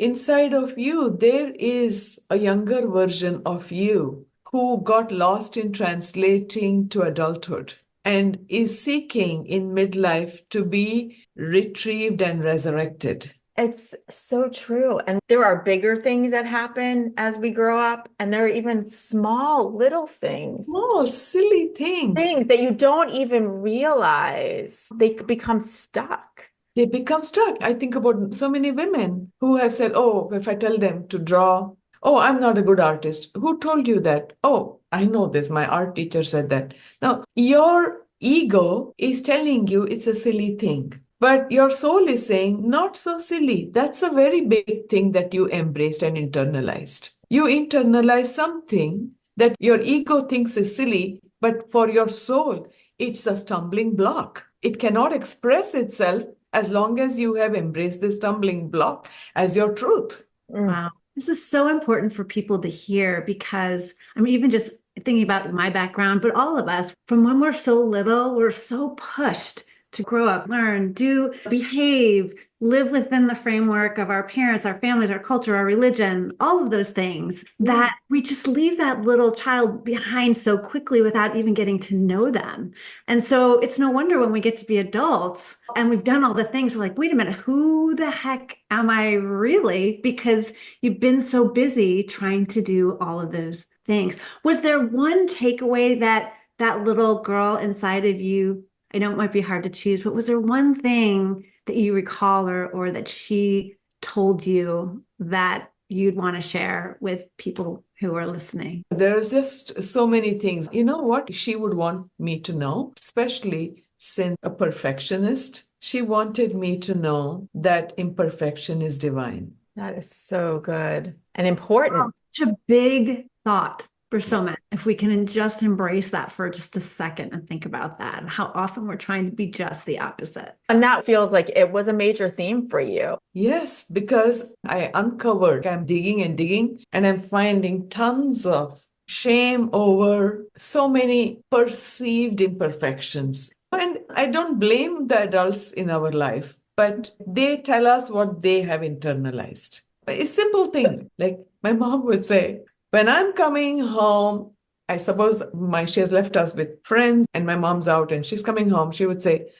inside of you, there is a younger version of you who got lost in translating to adulthood and is seeking in midlife to be retrieved and resurrected. It's so true. And there are bigger things that happen as we grow up, and there are even small little Small, silly things. things that you don't even realize. They become stuck. They become stuck. I think about so many women who have said, oh, if I tell them to draw, oh, I'm not a good artist. Who told you that? Oh, I know this. My art teacher said that. Now, your ego is telling you it's a silly thing. But your soul is saying, not so silly. That's a very big thing that you embraced and internalized. You internalize something that your ego thinks is silly, but for your soul, it's a stumbling block. It cannot express itself as long as you have embraced the stumbling block as your truth. Wow. This is so important for people to hear because I'm even just thinking about my background, but all of us, from when we're so little, we're so pushed to grow up, learn, do, behave, live within the framework of our parents, our families, our culture, our religion, all of those things, that we just leave that little child behind so quickly without even getting to know them. And so it's no wonder when we get to be adults and we've done all the things, we're like, wait a minute, who the heck am I really? Because you've been so busy trying to do all of those things. Was there one takeaway that that little girl inside of you, I know it might be hard to choose, but was there one thing that you recall or that she told you that you'd want to share with people who are listening? There's just so many things. You know what she would want me to know, especially since a perfectionist? She wanted me to know that imperfection is divine. That is so good and important. Such a big thought for so many. If we can just embrace that for just a second and think about that and how often we're trying to be just the opposite. And that feels like it was a major theme for you. Yes, because I'm digging and digging, and I'm finding tons of shame over so many perceived imperfections. And I don't blame the adults in our life, but they tell us what they have internalized. A simple thing, like my mom would say, when I'm coming home, I suppose she has left us with friends and my mom's out and she's coming home, she would say,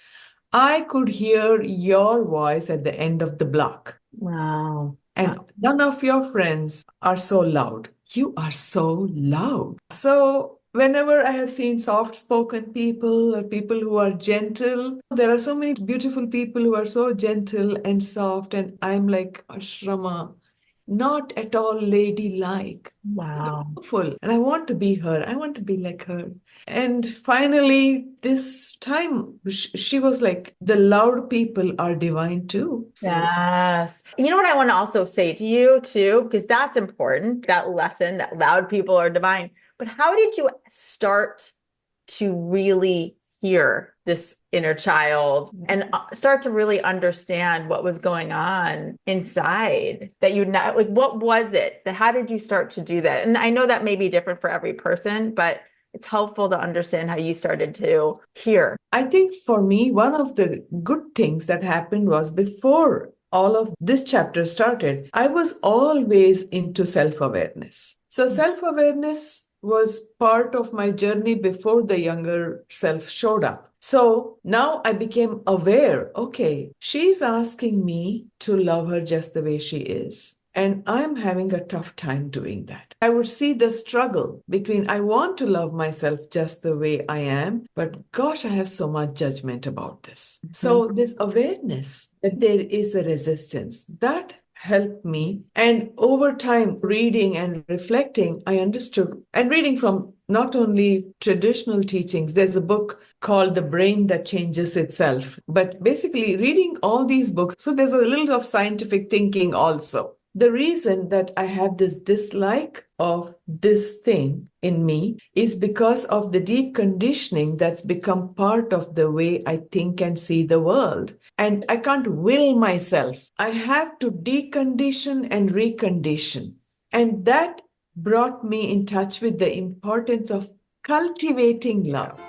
I could hear your voice at the end of the block. Wow. And none of your friends are so loud. You are so loud. So whenever I have seen soft-spoken people or people who are gentle, there are so many beautiful people who are so gentle and soft. And I'm like, Ashrama, not at all ladylike. Wow. Beautiful. And I want to be her. I want to be like her. And finally, this time, she was like, the loud people are divine too. So, Yes. You know what I want to also say to you too, because that's important, that lesson that loud people are divine. But how did you start to really hear this inner child and start to really understand what was going on inside that you not like, what was it that, how did you start to do that? And I know that may be different for every person, but it's helpful to understand how you started to hear. I think for me, one of the good things that happened was before all of this chapter started, I was always into self-awareness. So self-awareness was part of my journey before the younger self showed up. So now I became aware, okay, she's asking me to love her just the way she is. And I'm having a tough time doing that. I would see the struggle between I want to love myself just the way I am, but gosh, I have so much judgment about this. So this awareness that there is a resistance, that helped me. And over time, reading and reflecting, I understood, and reading from not only traditional teachings, there's a book called The Brain That Changes Itself, but basically reading all these books. So there's a little of scientific thinking also. The reason that I have this dislike of this thing in me is because of the deep conditioning that's become part of the way I think and see the world. And I can't will myself. I have to decondition and recondition. And that brought me in touch with the importance of cultivating love.